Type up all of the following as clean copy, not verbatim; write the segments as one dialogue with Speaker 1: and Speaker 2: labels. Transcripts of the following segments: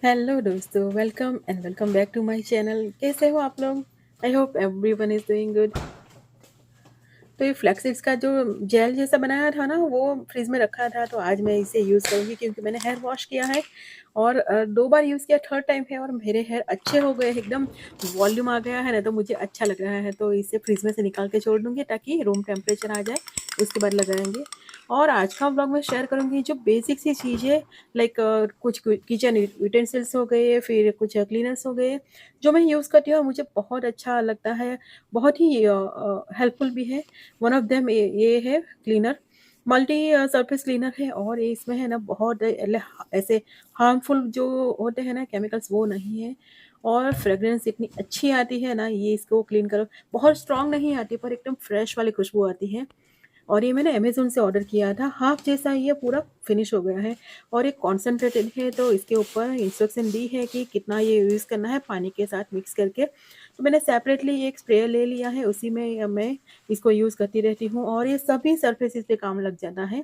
Speaker 1: Hello दोस्तों, welcome back to my channel. कैसे हो आप लोग? I hope everyone is doing good. तो ये फ्लैक्सीड्स का जो जेल जैसा बनाया था ना, वो फ्रिज में रखा था, तो आज मैं इसे यूज़ करूँगी क्योंकि मैंने हेयर वॉश किया है और 2 बार यूज़ किया, थर्ड टाइम है और मेरे हेयर अच्छे हो गए, एकदम वॉल्यूम आ गया है ना, तो मुझे अच्छा लग रहा है। तो इसे फ्रिज में से निकाल के छोड़ दूँगी ताकि रूम टेम्परेचर आ जाए, उसके बाद लगाएँगे। और आज का व्लॉग मैं शेयर करूँगी जो बेसिक सी चीज़ें, लाइक कुछ किचन यूटेंसिल्स हो गए, फिर कुछ क्लीनर्स हो गए, जो मैं यूज़ करती हूँ और मुझे बहुत अच्छा लगता है, बहुत ही हेल्पफुल भी है। वन ऑफ देम ये है क्लीनर, मल्टी सरफेस क्लीनर है और ये इसमें है ना बहुत ऐसे हार्मफुल जो होते हैं ना केमिकल्स, वो नहीं है। और फ्रेग्रेंस इतनी अच्छी आती है ना, ये इसको क्लीन करो, बहुत स्ट्रांग नहीं आती पर एकदम फ्रेश वाली खुशबू आती है। और ये मैंने अमेज़न से ऑर्डर किया था, हाफ़ जैसा ये पूरा फिनिश हो गया है और ये कॉन्सन्ट्रेटेड है, तो इसके ऊपर इंस्ट्रक्शन दी है कि कितना ये यूज़ करना है पानी के साथ मिक्स करके। तो मैंने सेपरेटली एक स्प्रे ले लिया है, उसी में मैं इसको यूज़ करती रहती हूँ और ये सभी सरफेसेस पे काम लग जाता है।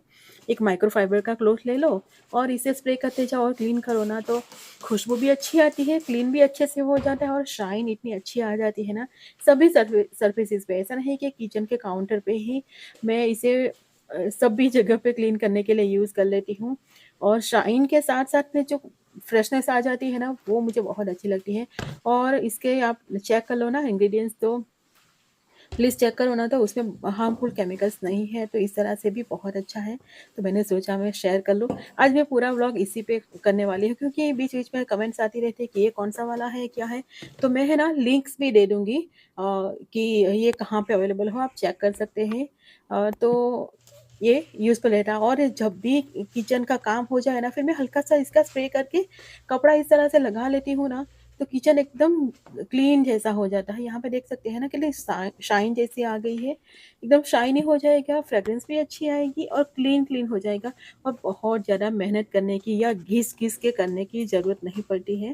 Speaker 1: एक माइक्रोफाइबर का क्लॉथ ले लो और इसे स्प्रे करते जाओ और क्लीन करो ना, तो खुशबू भी अच्छी आती है, क्लीन भी अच्छे से हो जाता है और शाइन इतनी अच्छी आ जाती है ना, सभी सरफेसेस पे। ऐसा नहीं कि किचन के काउंटर पे ही मैं इसे सभी जगह पे क्लीन करने के लिए यूज़ कर लेती हूँ और शाइन के साथ-साथ में जो फ्रेशनेस आ जाती है ना, वो मुझे बहुत अच्छी लगती है। और इसके आप चेक कर लो ना इंग्रीडिएंट्स, तो प्लीज़ चेक करो ना, तो उसमें हार्मफुल केमिकल्स नहीं है, तो इस तरह से भी बहुत अच्छा है। तो मैंने सोचा मैं शेयर कर लूँ। आज मैं पूरा व्लॉग इसी पे करने वाली हूँ क्योंकि बीच-बीच में कमेंट्स आती रहती है कि ये कौन-सा वाला है, क्या है? तो मैं है ना लिंक्स भी दे दूँगी कि ये कहाँ पे अवेलेबल हो, आप चेक कर सकते हैं। तो ये यूज़फुल रहता है और जब भी किचन का काम हो जाए ना, फिर मैं हल्का-सा इसका स्प्रे करके कपड़ा इस तरह से लगा लेती हूँ ना, तो किचन एकदम क्लीन जैसा हो जाता है। यहाँ पे देख सकते हैं ना कितनी शाइन जैसी आ गई है। एकदम शाइनी हो जाएगा, फ्रेग्रेंस भी अच्छी आएगी और क्लीन हो जाएगा और बहुत ज़्यादा मेहनत करने की या घिस-घिस के करने की ज़रूरत नहीं पड़ती है।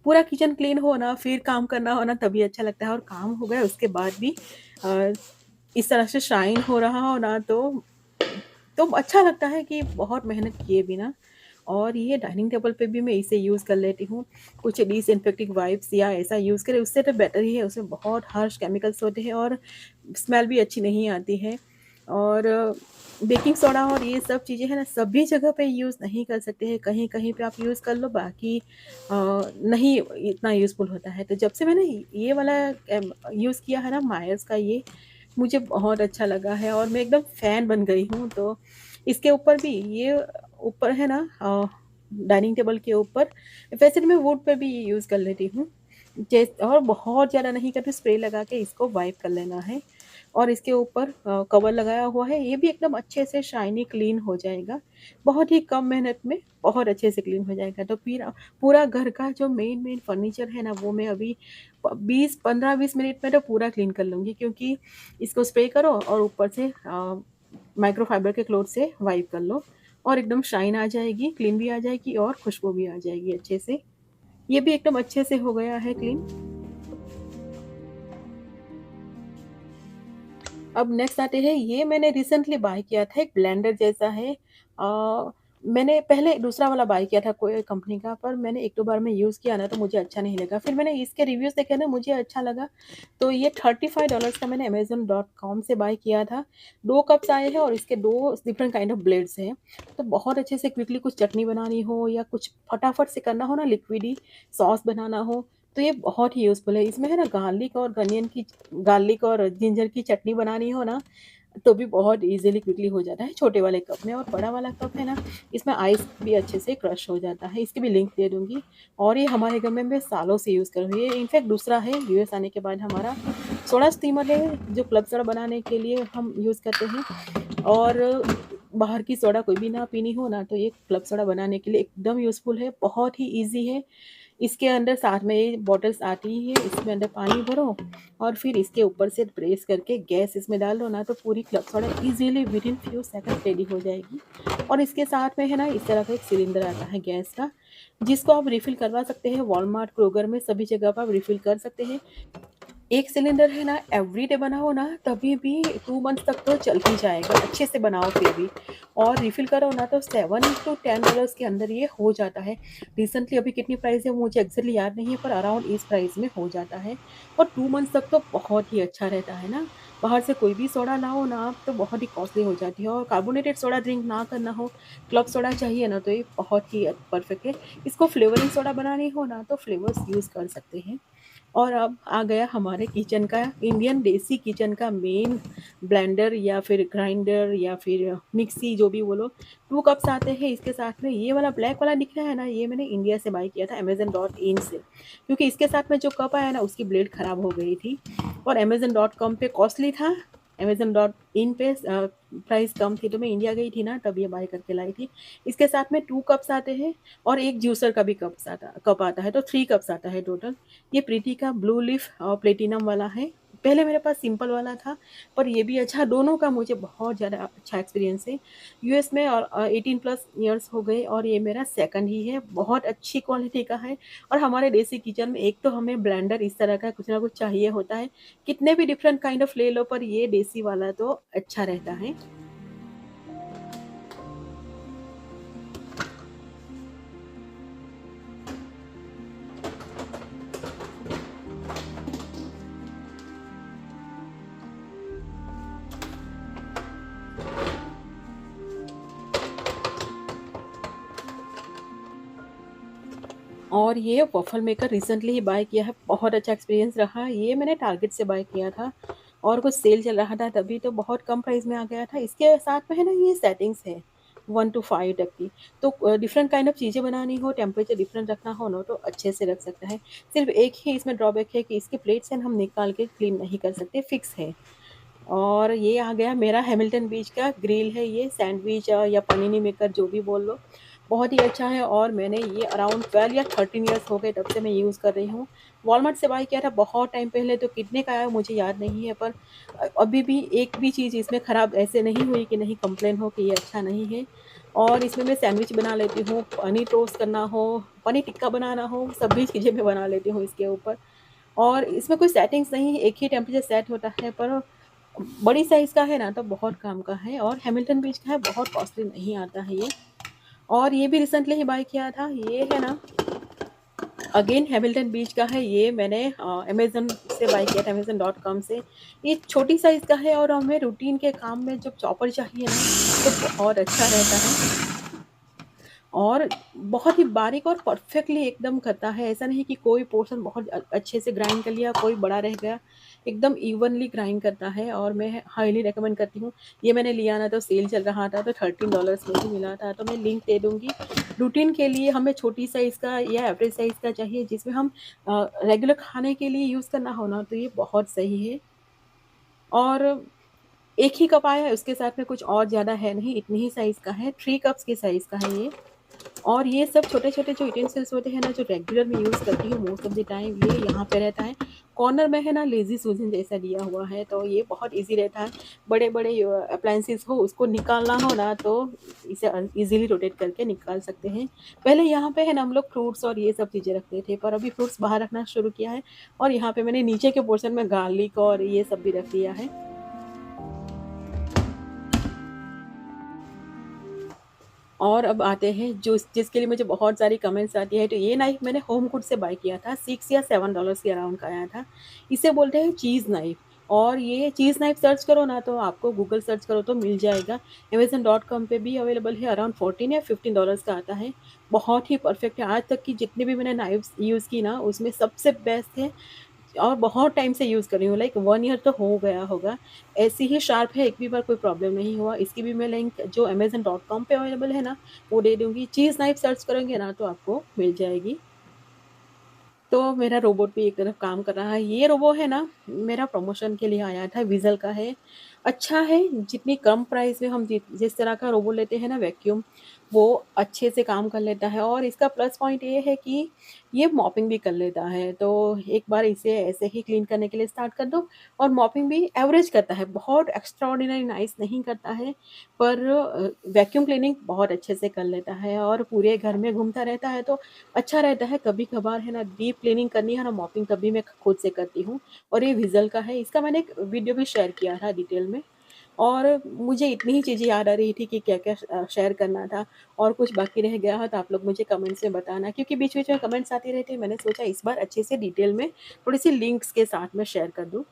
Speaker 1: पूरा किचन क्लीन हो ना, फिर काम करना हो ना, तभी अच्छा लगता है और काम हो गया उसके बाद भी अ, इस तरह से शाइन हो रहा हो ना, तो अच्छा लगता है कि बहुत मेहनत किए बिना। और ये डाइनिंग टेबल पे भी मैं इसे यूज़ कर लेती हूँ। कुछ डिसइन्फेक्टिंग वाइप्स या ऐसा यूज़ करें, उससे तो बेटर ही है, उसमें बहुत हार्श केमिकल्स होते हैं और स्मेल भी अच्छी नहीं आती है। और बेकिंग सोडा और ये सब चीज़ें हैं ना, सभी जगह पे यूज़ नहीं कर सकते हैं, कहीं-कहीं पे आप यूज़ कर लो, बाकी नहीं इतना यूज़फुल होता है। तो जब से मैंने ये वाला यूज़ किया है ना मायर्स का, ये मुझे बहुत अच्छा लगा है और मैं एकदम फ़ैन बन गई हूँ। तो इसके ऊपर भी ये ऊपर है ना डाइनिंग टेबल के ऊपर, वैसे तो मैं वुड पे भी ये यूज़ कर लेती हूँ। और बहुत ज़्यादा नहीं करती, स्प्रे लगा के इसको वाइप कर लेना है और इसके ऊपर कवर लगाया हुआ है, ये भी एकदम अच्छे से शाइनी क्लीन हो जाएगा। बहुत ही कम मेहनत में बहुत अच्छे से क्लीन हो जाएगा। तो फिर पूरा घर का जो मेन फर्नीचर है ना, वो मैं अभी 15-20 मिनट में तो पूरा क्लीन कर लूँगी, क्योंकि इसको स्प्रे करो और ऊपर से माइक्रोफाइबर के क्लॉथ से वाइप कर लो और एकदम शाइन आ जाएगी, क्लीन भी आ जाएगी और खुशबू भी आ जाएगी अच्छे से। ये भी एकदम अच्छे से हो गया है क्लीन। अब नेक्स्ट आते हैं, ये मैंने रिसेंटली बाय किया था, एक ब्लेंडर जैसा है। मैंने पहले दूसरा वाला बाय किया था कोई कंपनी का, पर मैंने 1-2 बार में यूज़ किया ना, तो मुझे अच्छा नहीं लगा। फिर मैंने इसके रिव्यूज़ देखे ना, मुझे अच्छा लगा। तो ये $35 का मैंने अमेज़न.com से बाय किया था। 2 कप्स आए हैं और इसके 2 डिफरेंट काइंड ऑफ ब्लेड्स हैं। तो बहुत अच्छे से क्विकली कुछ चटनी बनानी हो या कुछ फटाफट से करना हो ना, लिक्विडी सॉस बनाना हो, तो ये बहुत ही यूज़फुल है। इसमें है ना गार्लिक और जिंजर की चटनी बनानी हो ना, तो भी बहुत ईज़िली क्विकली हो जाता है छोटे वाले कप में। और बड़ा वाला कप है ना, इसमें आइस भी अच्छे से क्रश हो जाता है। इसकी भी लिंक दे दूँगी। और ये हमारे घर में मैं सालों से यूज़ कर रही हूँ। ये इनफैक्ट दूसरा है, यूएस आने के बाद हमारा सोडा स्टीमर है, जो क्लब सोडा बनाने के लिए हम यूज़ करते हैं। और बाहर की सोडा कोई भी ना पीनी हो ना, तो ये क्लब सोडा बनाने के लिए एकदम यूज़फुल है, बहुत ही ईज़ी है। इसके अंदर साथ में ये बॉटल्स आती ही है, इसमें अंदर पानी भरो और फिर इसके ऊपर से प्रेस करके गैस इसमें डाल दो ना, तो पूरी club soda easily within few second ready हो जाएगी। और इसके साथ में है ना, इस तरह का एक सिलेंडर आता है गैस का, जिसको आप रिफ़िल करवा सकते हैं वॉलमार्ट, क्रोगर में सभी जगह पर आप रिफ़िल कर सकते हैं। 1 सिलेंडर है ना एवरीडे बनाओ ना तभी भी 2 मंथ्स तक तो चल ही जाएगा, अच्छे से बनाओ फिर भी। और रिफ़िल करो ना तो 7 टू $10 के अंदर ये हो जाता है। रिसेंटली अभी कितनी प्राइस है मुझे एक्ज़ैक्टली याद नहीं है पर अराउंड इस प्राइस में हो जाता है। और 2 मंथ्स तक तो बहुत ही अच्छा रहता है ना। बाहर से कोई भी सोडा लाओ ना आप तो बहुत ही कॉस्टली हो जाती है और कार्बोनेटेड सोडा ड्रिंक ना करना हो, क्लब सोडा चाहिए ना तो ये बहुत ही परफ़ेक्ट है। इसको फ्लेवरिंग सोडा बनानी हो ना तो फ्लेवर्स यूज़ कर सकते हैं। और अब आ गया हमारे किचन का इंडियन देसी किचन का मेन ब्लेंडर या फिर ग्राइंडर या फिर मिक्सी जो भी बोलो। 2 कप्स आते हैं इसके साथ में। ये वाला ब्लैक वाला दिख रहा है ना ये मैंने इंडिया से बाय किया था अमेज़न डॉट इन से। क्योंकि इसके साथ में जो कप आया ना उसकी ब्लेड ख़राब हो गई थी और अमेज़न डॉट कॉम पे कॉस्टली था। अमेज़न डॉट इन पे प्राइस कम थी तो मैं इंडिया गई थी ना तब ये बाय करके लाई थी। इसके साथ में 2 कप्स आते हैं और एक जूसर का भी कप आता है तो 3 कप्स आता है टोटल। ये प्रीति का ब्लू लीफ प्लेटिनम वाला है। पहले मेरे पास सिंपल वाला था, पर ये भी अच्छा दोनों का मुझे बहुत ज़्यादा अच्छा एक्सपीरियंस है। यूएस में और 18 प्लस इयर्स हो गए और ये मेरा सेकंड ही है। बहुत अच्छी क्वालिटी का है और हमारे देसी किचन में एक तो हमें ब्लेंडर इस तरह का कुछ ना कुछ चाहिए होता है। कितने भी डिफरेंट काइंड ऑफ ले लो पर ये देसी वाला तो अच्छा रहता है। और ये वफ़ल मेकर रिसेंटली ही बाय किया है, बहुत अच्छा एक्सपीरियंस रहा। ये मैंने टारगेट से बाय किया था और कुछ सेल चल रहा था तभी तो बहुत कम प्राइस में आ गया था। इसके साथ में है ना ये सेटिंग्स है 1 टू 5 तक की। तो डिफरेंट काइंड ऑफ चीज़ें बनानी हो, टेम्परेचर डिफरेंट रखना हो ना तो अच्छे से रख सकता है। सिर्फ़ एक ही इसमें ड्रॉबैक है कि इसके प्लेट्स हैं हम निकाल के क्लीन नहीं कर सकते, फिक्स है। और ये आ गया मेरा हैमिल्टन बीच का ग्रिल है ये सैंडविच या पनीनी मेकर जो भी बोल लो। बहुत ही अच्छा है और मैंने ये अराउंड 12 या 13 इयर्स हो गए तब से मैं यूज़ कर रही हूँ। वॉलमार्ट से बाय किया था बहुत टाइम पहले तो कितने का आया मुझे याद नहीं है पर अभी भी एक भी चीज़ इसमें ख़राब ऐसे नहीं हुई कि नहीं कंप्लेन हो कि ये अच्छा नहीं है। और इसमें मैं सैंडविच बना लेती हूँ, पनीर टोस्ट करना हो, पनीर टिक्का बनाना हो, सभी चीज़ें मैं बना लेती हूँ इसके ऊपर। और इसमें कोई सेटिंग्स नहीं है, एक ही टेम्परेचर सेट होता है पर बड़ी साइज़ का है ना तो बहुत काम का है और हैमिल्टन बीच का है बहुत कॉस्टली नहीं आता है ये। और ये भी रिसेंटली ही बाय किया था, ये है ना अगेन हैमिल्टन बीच का है ये मैंने अमेज़न से बाय किया था अमेज़न.com से। ये छोटी साइज़ का है और हमें रूटीन के काम में जब चॉपर चाहिए ना तो बहुत अच्छा रहता है। और बहुत ही बारीक और परफेक्टली एकदम करता है। ऐसा नहीं कि कोई पोर्शन बहुत अच्छे से ग्राइंड कर लिया, कोई बड़ा रह गया। एकदम इवनली ग्राइंड करता है और मैं हाईली रिकमेंड करती हूँ। ये मैंने लिया ना तो सेल चल रहा था तो $13 में ही मिला था, तो मैं लिंक दे दूँगी। रूटीन के लिए हमें छोटी साइज़ का या एवरेज साइज़ का चाहिए जिसमें हम रेगुलर खाने के लिए यूज़ करना हो ना तो ये बहुत सही है। और एक ही कप आया है, उसके साथ में कुछ और ज़्यादा है नहीं, इतनी ही साइज़ का है, 3 कप्स के साइज़ का है ये। और ये सब छोटे-छोटे जो यूटेंसिल्स होते हैं ना, जो रेगुलर में यूज़ करती हूँ मोस्ट ऑफ द टाइम, ये यहाँ पे रहता है। कॉर्नर में है ना लेज़ी सूज़न जैसा दिया हुआ है, तो ये बहुत ईज़ी रहता है। बड़े-बड़े अप्लायंसेस हो, उसको निकालना हो ना, तो इसे ईज़िली रोटेट करके निकाल सकते हैं। पहले यहाँ पे है ना हम लोग फ्रूट्स और ये सब चीज़ें रखते थे, पर अभी फ्रूट्स बाहर रखना शुरू किया है और यहाँ पे मैंने नीचे के पोर्शन में गार्लिक और ये सब भी रख दिया है। और अब आते हैं जो जिसके लिए मुझे बहुत सारी कमेंट्स आती है, तो ये नाइफ़ मैंने होम गुड से बाय किया था, 6 या $7 के अराउंड का आया था। इसे बोलते हैं चीज़ नाइफ़ और ये चीज़ नाइफ़ सर्च करो ना तो आपको गूगल सर्च करो तो मिल जाएगा। अमेज़न.com पे भी अवेलेबल है, अराउंड 14 या $15 का आता है। बहुत ही परफेक्ट है, आज तक की जितनी भी मैंने नाइफ़्स यूज़ की ना उसमें सबसे बेस्ट है और बहुत टाइम से यूज़ कर रही हूँ, लाइक 1 ईयर तो हो गया होगा। ऐसी ही शार्प है, एक भी बार कोई प्रॉब्लम नहीं हुआ। इसकी भी मैं लिंक जो अमेज़न.com पे अवेलेबल है ना, वो दे दूँगी। चीज़ नाइफ़ सर्च करेंगे ना तो आपको मिल जाएगी। तो मेरा रोबोट भी एक तरफ काम कर रहा है। ये रोबो है ना, मेरा प्रमोशन के लिए आया था, विज़ल का है अच्छा है, जितनी कम प्राइस में हम जिस तरह का रोबो लेते हैं ना वैक्यूम, वो अच्छे से काम कर लेता है और इसका प्लस पॉइंट ये है कि ये मॉपिंग भी कर लेता है। तो एक बार इसे ऐसे ही क्लीन करने के लिए स्टार्ट कर दो और मॉपिंग भी एवरेज करता है, बहुत एक्स्ट्राऑर्डिनरी नाइस नहीं करता है, पर वैक्यूम क्लीनिंग बहुत अच्छे से कर लेता है और पूरे घर में घूमता रहता है, तो अच्छा रहता है। कभी-कभार है ना डीप क्लीनिंग करनी है ना मॉपिंग, तभी मैं खुद से करती हूँ। और ये विज़ल का है, इसका मैंने एक वीडियो भी शेयर किया था डिटेल में और मुझे इतनी ही चीज़ें याद आ रही थी कि क्या-क्या शेयर करना था और कुछ बाकी रह गया हो तो आप लोग मुझे कमेंट्स में बताना, क्योंकि बीच-बीच में कमेंट्स आते रहते हैं। मैंने सोचा इस बार अच्छे से डिटेल में थोड़ी-सी लिंक्स के साथ में शेयर कर दूँ।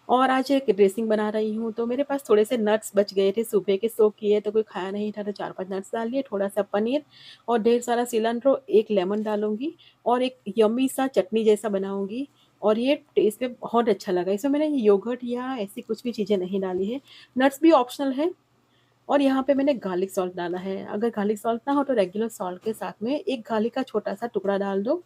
Speaker 1: और आज एक ड्रेसिंग बना रही हूँ, तो मेरे पास थोड़े से नट्स बच गए थे, सुबह के सोक किए तो कोई खाया नहीं था, तो 4-5 नट्स डाल लिए, थोड़ा-सा पनीर और ढेर सारा सिलैंट्रो, 1 लेमन डालूँगी और एक यम्मी सा चटनी जैसा बनाऊँगी और ये टेस्ट में बहुत अच्छा लगा। इसमें मैंने योगर्ट या ऐसी कुछ भी चीज़ें नहीं डाली है। नट्स भी ऑप्शनल है और यहाँ पे मैंने गार्लिक सॉल्ट डाला है। अगर गार्लिक सॉल्ट ना हो तो रेगुलर सॉल्ट के साथ में 1 गार्लिक का छोटा-सा टुकड़ा डाल दो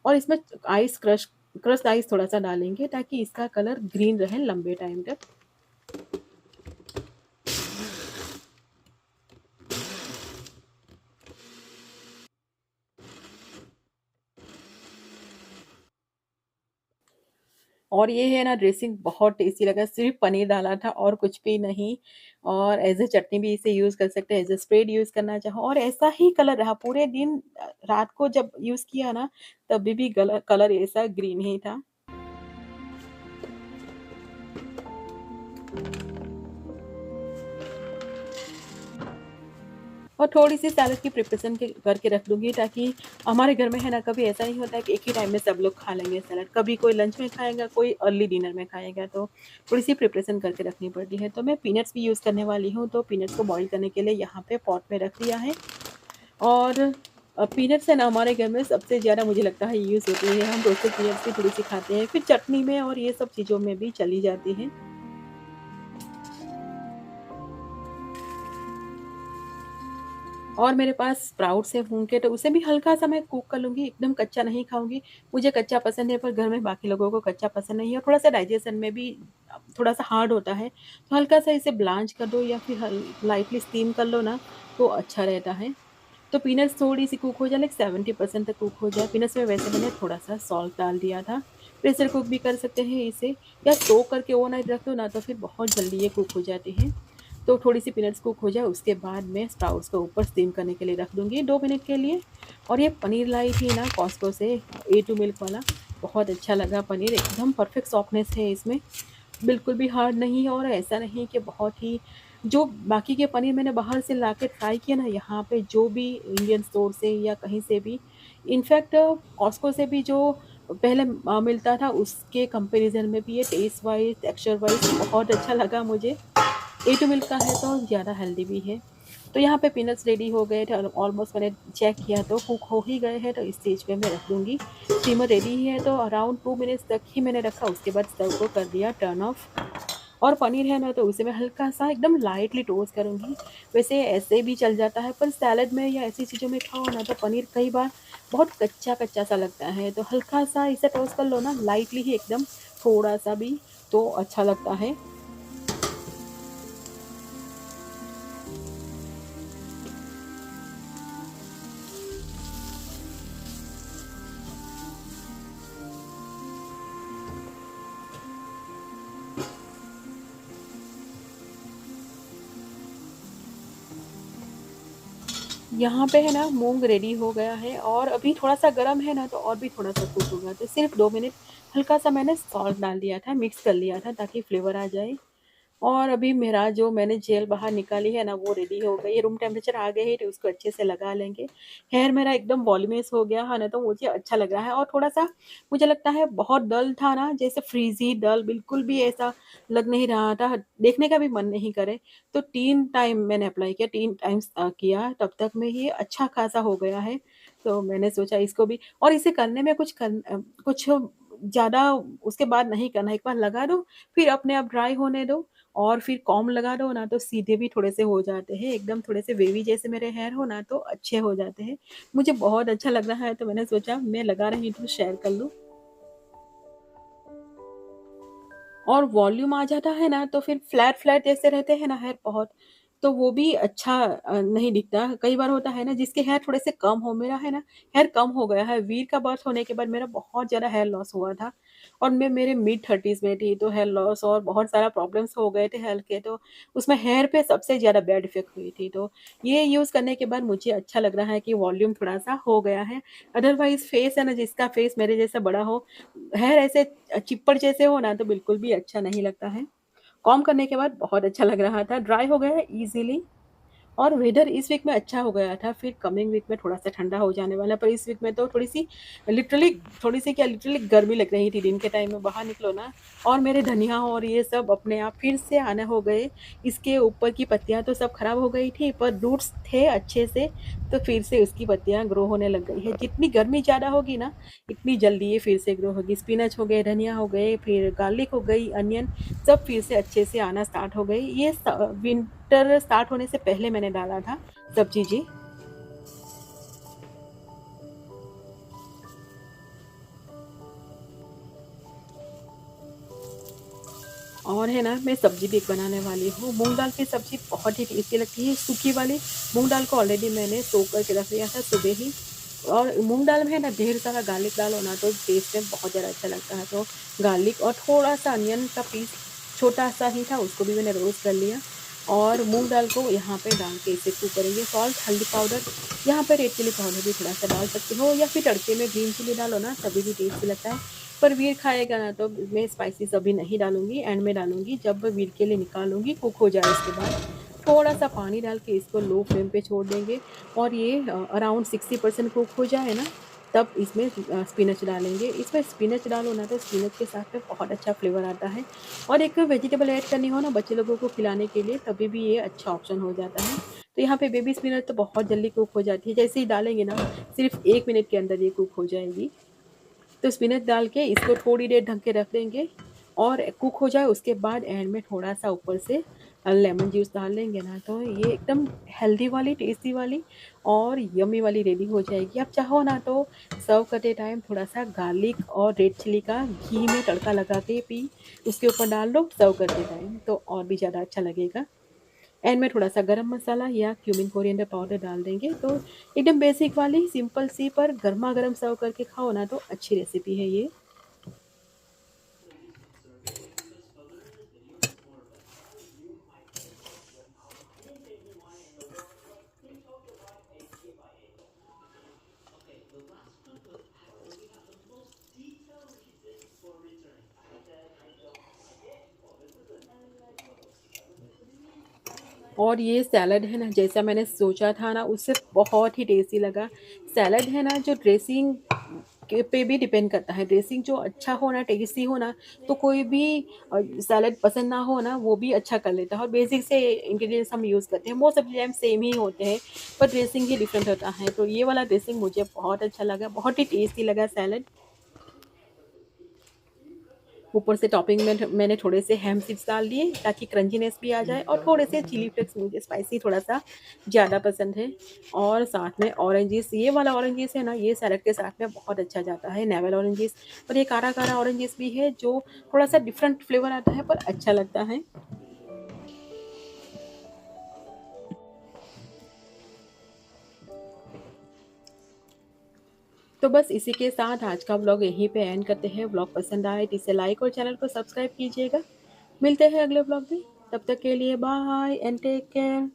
Speaker 1: और इसमें आइस क्रश्ड आइस थोड़ा-सा डालेंगे ताकि इसका कलर ग्रीन रहे लंबे टाइम तक। और ये है ना ड्रेसिंग बहुत टेस्टी लगा, सिर्फ़ पनीर डाला था और कुछ भी नहीं और एज़ अ चटनी भी इसे यूज़ कर सकते हैं, एज़ अ स्प्रेड यूज़ करना चाहो और ऐसा ही कलर रहा पूरे दिन। रात को जब यूज़ किया ना तभी भी कलर ऐसा ग्रीन ही था। और थोड़ी-सी सैलेड की प्रिपरेशन के करके रख दूँगी ताकि हमारे घर में है ना कभी ऐसा नहीं होता है कि एक ही टाइम में सब लोग खा लेंगे सैलेड। कभी कोई लंच में खाएगा, कोई अर्ली डिनर में खाएगा, तो थोड़ी-सी प्रिपरेशन करके रखनी पड़ती है। तो मैं पीनट्स भी यूज़ करने वाली हूँ, तो पीनट्स को बॉयल करने के लिए यहाँ पे पॉट में रख दिया है और पीनट्स है ना हमारे घर में सबसे ज़्यादा मुझे लगता है यूज़ होती है। हम रोस्टेड पीनट्स भी थोड़ी-सी खाते हैं, फिर चटनी में और ये सब चीज़ों में भी चली जाती हैं। और मेरे पास स्प्राउट्स है मूँग के, तो उसे भी हल्का-सा मैं कुक कर लूँगी, एकदम कच्चा नहीं खाऊँगी। मुझे कच्चा पसंद है पर घर में बाकी लोगों को कच्चा पसंद नहीं है और थोड़ा-सा डाइजेशन में भी थोड़ा-सा हार्ड होता है। तो हल्का-सा इसे ब्लांच कर दो या फिर लाइटली स्टीम कर लो ना, तो अच्छा रहता है। तो पीनट्स थोड़ी-सी कुक हो जाए, लाइक 70% तक कुक हो जाए। पीनट्स में वैसे मैंने थोड़ा-सा सॉल्ट डाल दिया था। प्रेशर कुक भी कर सकते हैं इसे या सोक करके ओवरनाइट रख दो ना, तो फिर बहुत जल्दी ये कुक हो जाते हैं। तो थोड़ी-सी पीनट्स कुक हो जाए उसके बाद मैं स्प्राउट्स को ऊपर स्टीम करने के लिए रख दूँगी 2 मिनट के लिए। और ये पनीर लाई थी ना कॉस्को से, ए2 मिल्क वाला, बहुत अच्छा लगा पनीर, एकदम परफेक्ट सॉफ्टनेस है इसमें, बिल्कुल भी हार्ड नहीं है और ऐसा नहीं कि बहुत ही जो बाकी के पनीर मैंने बाहर से लाके ट्राई किया ना, यहाँ पे जो भी इंडियन स्टोर से या कहीं से भी, इनफैक्ट कॉस्को से भी जो पहले मिलता था उसके कंपैरिज़न में भी ये टेस्ट वाइज़, टेक्सचर वाइज़ बहुत अच्छा लगा मुझे। ए टू मिल्क का है तो ज़्यादा हेल्दी भी है। तो यहाँ पे पीनट्स रेडी हो गए थे और ऑलमोस्ट मैंने चेक किया तो कुक हो ही गए हैं, तो इस स्टेज पे मैं रख दूँगी। स्टीमर रेडी ही है तो अराउंड 2 मिनट्स तक ही मैंने रखा, उसके बाद स्टव को कर दिया टर्न ऑफ। और पनीर है ना तो उसे मैं हल्का-सा एकदम लाइटली टोस्ट करूँगी। वैसे ऐसे भी चल जाता है पर सैलेड में या ऐसी चीज़ों में खाओ ना तो पनीर कई बार बहुत कच्चा-कच्चा सा लगता है, तो हल्का-सा इसे टोस्ट कर लो ना लाइटली ही एकदम, थोड़ा-सा भी, तो अच्छा लगता है। यहाँ पे है ना मूँग रेडी हो गया है और अभी थोड़ा-सा गरम है ना तो और भी थोड़ा-सा कुक होगा, तो सिर्फ़ 2 मिनट हल्का-सा मैंने सॉल्ट डाल दिया था, मिक्स कर लिया था ताकि फ्लेवर आ जाए। और अभी मेरा जो मैंने जेल बाहर निकाली है ना वो रेडी हो गई है, रूम टेम्परेचर आ गई है तो उसको अच्छे से लगा लेंगे। हेयर मेरा एकदम वॉल्यूमियस हो गया है ना तो मुझे अच्छा लग रहा है और थोड़ा-सा मुझे लगता है बहुत डल था ना, जैसे फ्रीज़ी डल, बिल्कुल भी ऐसा लग नहीं रहा था, देखने का भी मन नहीं करे। तो 3 टाइम मैंने अप्लाई किया, 3 टाइम्स किया तब तक में ये अच्छा खासा हो गया है। तो मैंने सोचा इसको भी और इसे करने में कुछ ज़्यादा उसके बाद नहीं करना, एक बार लगा दो, फिर अपने आप ड्राई होने दो और फिर कॉम्ब लगा दो ना तो सीधे भी थोड़े से हो जाते हैं, एकदम थोड़े से वेवी जैसे मेरे हेयर हो ना तो अच्छे हो जाते हैं। मुझे बहुत अच्छा लग रहा है तो मैंने सोचा मैं लगा रही हूँ तो शेयर कर लूँ। और वॉल्यूम आ जाता है ना, तो फिर फ्लैट फ्लैट जैसे रहते हैं ना हेयर बहुत, तो वो भी अच्छा नहीं दिखता। कई बार होता है ना जिसके हेयर थोड़े से कम हो, मेरा है ना हेयर कम हो गया है। वीर का बर्थ होने के बाद मेरा बहुत ज़्यादा हेयर लॉस हुआ था और मैं मेरे मिड 30s में थी, तो हेयर लॉस और बहुत सारा प्रॉब्लम्स हो गए थे हेल्थ के, तो उसमें हेयर पे सबसे ज़्यादा बैड इफ़ेक्ट हुई थी। तो ये यूज़ करने के बाद मुझे अच्छा लग रहा है कि वॉल्यूम थोड़ा-सा हो गया है। अदरवाइज़ फेस है ना, जिसका फेस मेरे जैसा बड़ा हो, हेयर ऐसे चिप्पड़ जैसे हो ना, तो बिल्कुल भी अच्छा नहीं लगता है। कॉम्ब करने के बाद बहुत अच्छा लग रहा था, ड्राई हो गया है ईज़िली। और वेदर इस वीक में अच्छा हो गया था, फिर कमिंग वीक में थोड़ा-सा ठंडा हो जाने वाला है, पर इस वीक में तो थोड़ी-सी क्या लिटरली गर्मी लग रही थी दिन के टाइम में, बाहर निकलो ना और मेरे धनिया और ये सब अपने आप फिर से आने हो गए। इसके ऊपर की पत्तियाँ तो सब खराब हो गई थी, पर रूट्स थे अच्छे से, तो फिर से उसकी पत्तियाँ ग्रो होने लग गई है। जितनी गर्मी ज़्यादा होगी ना, इतनी जल्दी ये फिर से ग्रो होगी। स्पिनच हो गए, धनिया हो गए, फिर गार्लिक हो गई, अनियन, सब फिर से अच्छे से आना स्टार्ट हो गई। ये विंटर स्टार्ट होने से पहले मैंने डाला था सब चीज़ें। और है ना, मैं सब्ज़ी भी एक बनाने वाली हूँ। मूँग दाल की सब्ज़ी बहुत ही टेस्टी लगती है, सूखी वाली। मूँग दाल को ऑलरेडी मैंने सोख करके रख लिया था सुबह ही। और मूँग दाल में है ना ढेर सारा गार्लिक डालो ना, तो टेस्ट में बहुत ज़्यादा अच्छा लगता है। तो गार्लिक और थोड़ा-सा अनियन का पीस छोटा-सा ही था, उसको भी मैंने रोस्ट कर लिया और मूँग दाल को यहाँ पे डाल के इसे कुक करेंगे। सॉल्ट, हल्दी पाउडर, यहाँ पे रेड चिली पाउडर भी थोड़ा-सा डाल सकते हो या फिर तड़के में ग्रीन चिली डालो ना, तभी भी टेस्टी लगता है। पर वीर खाएगा ना, तो मैं स्पाइसेस अभी नहीं डालूँगी, एंड में डालूँगी जब वीर के लिए निकालूँगी, कुक हो जाए उसके बाद। थोड़ा-सा पानी डाल के इसको लो फ्लेम पे छोड़ देंगे और ये अराउंड 60% कुक हो जाए ना, तब इसमें स्पिनच डालेंगे। इसमें स्पिनच डालो ना, तो स्पिनच के साथ में बहुत अच्छा फ्लेवर आता है। और एक वेजिटेबल ऐड करनी हो ना बच्चे लोगों को खिलाने के लिए, तभी भी ये अच्छा ऑप्शन हो जाता है। तो यहाँ पे बेबी स्पिनच तो बहुत जल्दी कुक हो जाती है, जैसे ही डालेंगे ना, सिर्फ़ 1 मिनट के अंदर ये कुक हो जाएगी। तो स्पिनच डाल के इसको थोड़ी देर ढक के रख देंगे और कुक हो जाए, उसके बाद एंड में थोड़ा-सा ऊपर से लेमन जूस डाल देंगे ना, तो ये एकदम हेल्दी वाली, टेस्टी वाली और यम्मी वाली रेडी हो जाएगी। आप चाहो ना तो सर्व करते टाइम थोड़ा-सा गार्लिक और रेड चिली का घी में तड़का लगा के भी उसके ऊपर डाल दो सर्व करते टाइम, तो और भी ज़्यादा अच्छा लगेगा। एंड में थोड़ा-सा गरम मसाला या क्यूमिन कोरिएंडर पाउडर डाल देंगे, तो एकदम बेसिक वाली सिंपल सी, पर गरमा-गरम सर्व करके खाओ ना, तो अच्छी रेसिपी है ये। और ये सैलड है ना, जैसा मैंने सोचा था ना, उससे बहुत ही टेस्टी लगा। सैलड है ना, जो ड्रेसिंग के पे भी डिपेंड करता है। ड्रेसिंग जो अच्छा हो ना, टेस्टी हो ना, तो कोई भी सैलड पसंद ना हो ना, वो भी अच्छा कर लेता है। और बेसिक से इंग्रीडिएंट्स हम यूज़ करते हैं, most of the time same ही होते हैं, पर ड्रेसिंग ही डिफरेंट होता है। तो ये वाला ड्रेसिंग मुझे बहुत अच्छा लगा, बहुत ही टेस्टी लगा सैलड। ऊपर से टॉपिंग में मैंने थोड़े से हैम सीड्स डाल दिए ताकि क्रंचीनेस भी आ जाए, और थोड़े से चिली फ्लेक्स, मुझे स्पाइसी थोड़ा-सा ज़्यादा पसंद है। और साथ में ऑरेंजेस, ये वाला ऑरेंजेस है ना, ये सैलेड के साथ में बहुत अच्छा जाता है, नेवल ऑरेंजेस। और ये कारा-कारा ऑरेंजेस भी है, जो थोड़ा-सा डिफरेंट फ्लेवर आता है, पर अच्छा लगता है। तो बस इसी के साथ आज का व्लॉग यहीं पे एंड करते हैं। व्लॉग पसंद आए तो इसे लाइक और चैनल को सब्सक्राइब कीजिएगा। मिलते हैं अगले व्लॉग में, तब तक के लिए बाय एंड टेक केयर।